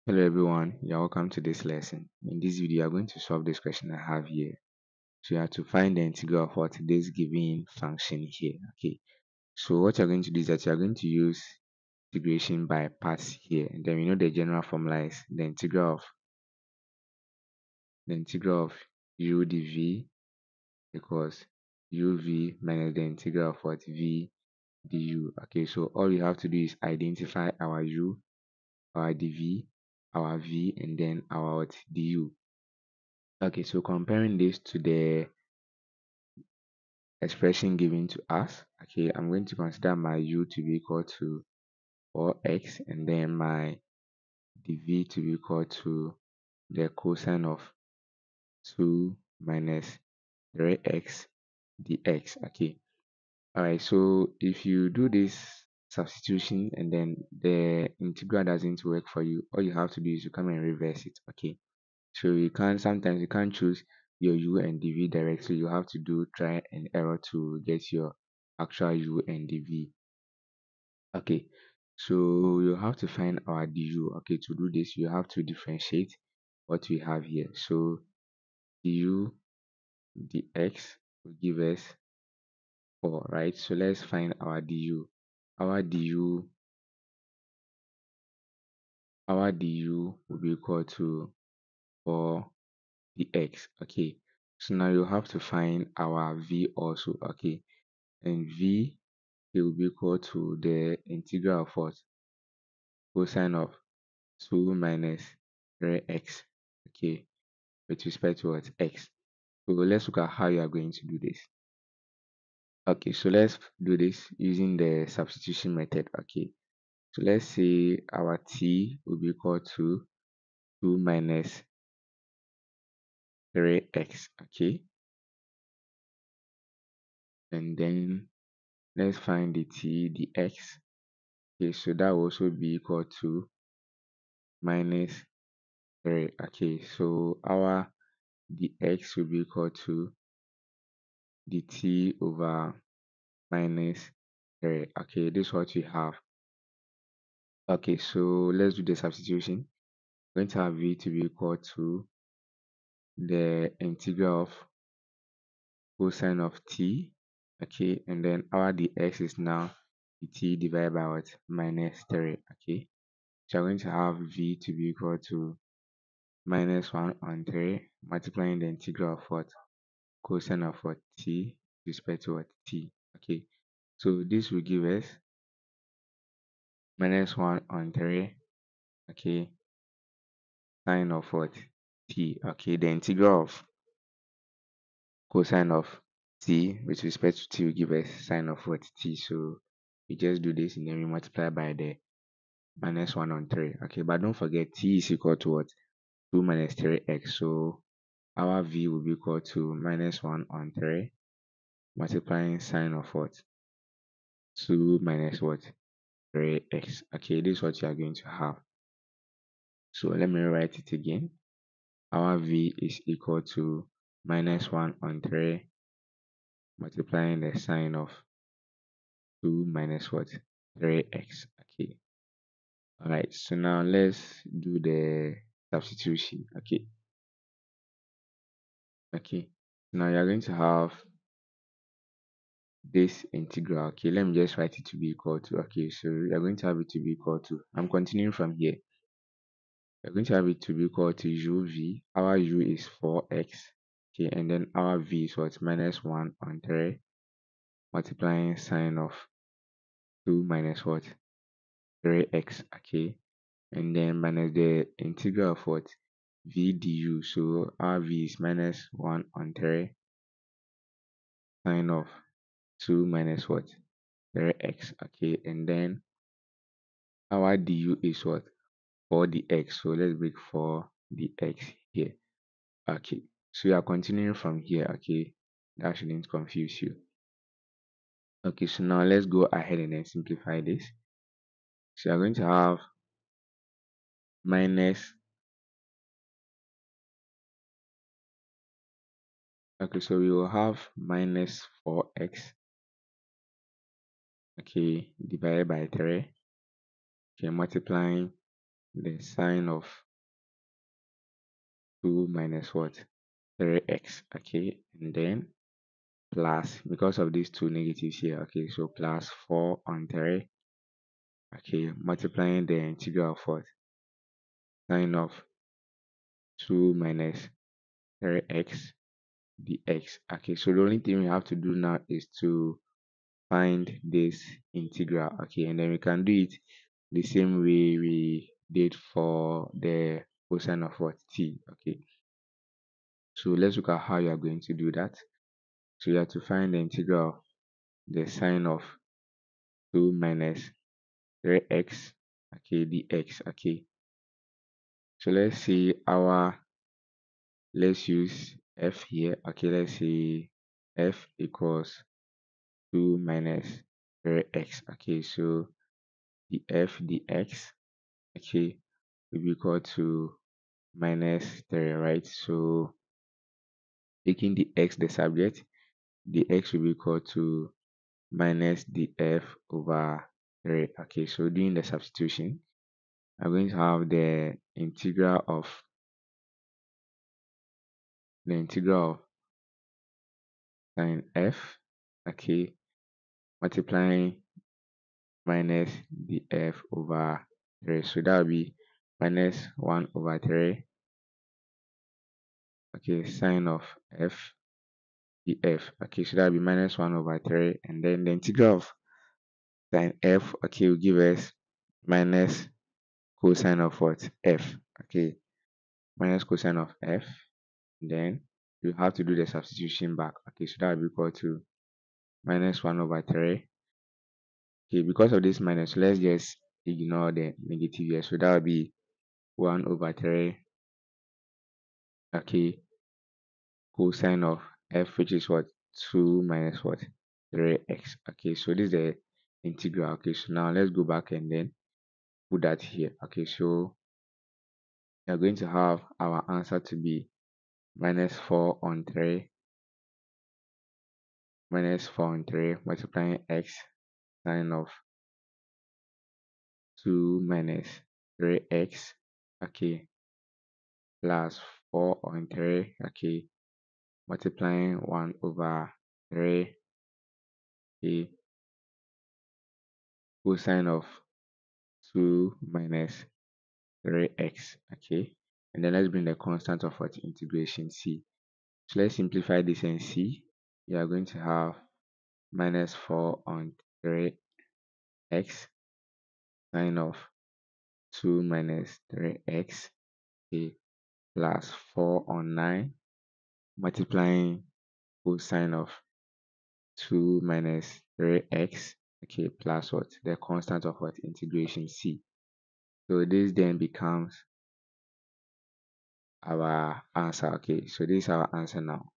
Hello everyone, you're welcome to this lesson. In this video, you are going to solve this question I have here. So you have to find the integral of what this given function here. Okay. So what you're going to do is that you're going to use integration by parts here. And then we know the general formula is the integral of u dv equals uv minus the integral of what v du. Okay, so all you have to do is identify our u, our dv, our v, and then our what du. Okay, so comparing this to the expression given to us, okay, I'm going to consider my u to be equal to 4x and then my dv to be equal to the cosine of 2 minus 3x dx. Okay, alright, so if you do this substitution and then the integral doesn't work for you, all you have to do is to come and reverse it. Okay, so sometimes you can't choose your u and dv directly. You have to do try and error to get your actual u and dv. Okay, so you have to find our du. Okay, to do this you have to differentiate what we have here. So du dx will give us 4, right? So let's find our du. Our du will be equal to 4 dx. Okay, so now you have to find our v also. Okay, and v will be equal to the integral of what? Cosine of 2 minus 3x. Okay, with respect to what? X. So let's look at how you are going to do this. Okay, so let's do this using the substitution method. Okay, so let's say our t will be equal to 2 minus 3x. Okay, and then let's find the t dx. Okay, so that will also be equal to minus 3. Okay, so our dx will be equal to dt over minus 3. Okay, this is what we have. Okay, so let's do the substitution. We're going to have v to be equal to the integral of cosine of t. Okay, and then our dx is now dt divided by what? Minus 3. Okay, so we're going to have v to be equal to minus 1 on 3 multiplying the integral of what? Cosine of what? T with respect to what? T. Okay, so this will give us minus 1 on 3. Okay, sine of what? T. Okay, the integral of cosine of t with respect to t will give us sine of what? T. So we just do this and then we multiply by the minus 1 on 3. Okay, but don't forget t is equal to what? 2 minus 3x. So our v will be equal to minus 1 on 3 multiplying sine of what? 2 minus what? 3x. Okay, this is what you are going to have. So let me write it again. Our v is equal to minus 1 on 3 multiplying the sine of 2 minus what? 3x. Okay, alright, so now let's do the substitution. Okay, now you're going to have this integral. Okay, let me just write it to be equal to. Okay, so you're going to have it to be equal to, I'm continuing from here. You're going to have it to be equal to uv. Our u is 4x. Okay, and then our v is what? Minus 1 on 3 multiplying sine of 2 minus what? 3x. Okay, and then minus the integral of what? V du. So our v is minus 1 on 3 sine of 2 minus what? 3x. Okay, and then our du is what? 4 dx. So let's break 4 dx here. Okay, so you are continuing from here. Okay, that shouldn't confuse you. Okay, so now let's go ahead and then simplify this. So you're going to have minus, okay, so we will have minus 4x, okay, divided by 3, okay, multiplying the sine of 2 minus what? 3x. Okay, and then plus, because of these two negatives here, okay, so plus 4 on 3, okay, multiplying the integral of what? Sine of 2 minus 3x dx. Okay, so the only thing we have to do now is to find this integral. Okay, and then we can do it the same way we did for the cosine of what? T. Okay, so let's look at how you are going to do that. So you have to find the integral of the sine of 2 minus 3x, okay, dx. Okay, so let's use f here. Okay, let's say f equals 2 minus 3x. Okay, so the f dx, okay, will be equal to minus 3, right? So taking the x the subject, the x will be equal to minus the f over 3. Okay, so doing the substitution, I'm going to have the integral of sine f, okay, multiplying minus the f over 3. So that will be minus 1 over 3, okay, sine of f df. Okay, so that will be minus 1 over 3, and then the integral of sine f, okay, will give us minus cosine of what? F. Okay, minus cosine of f. Then you have to do the substitution back. Okay, so that will be equal to minus 1 over 3. Okay, because of this minus, let's just ignore the negative here. So that will be 1 over 3. Okay, cosine of f, which is what? 2 minus what? 3x. Okay, so this is the integral. Okay, so now let's go back and then put that here. Okay, so we are going to have our answer to be minus 4 on 3 multiplying x sine of 2 minus 3x, okay, plus 4 on 3, okay, multiplying 1 over 3, okay, cosine of 2 minus 3x, okay, and then let's bring the constant of what? Integration c. So let's simplify this and see. We are going to have minus 4 on 3x sine of 2 minus 3x, okay, plus 4 on 9 multiplying cosine of 2 minus 3x, okay, plus what? The constant of what? Integration c. So this then becomes our answer. Okay, so this is our answer now.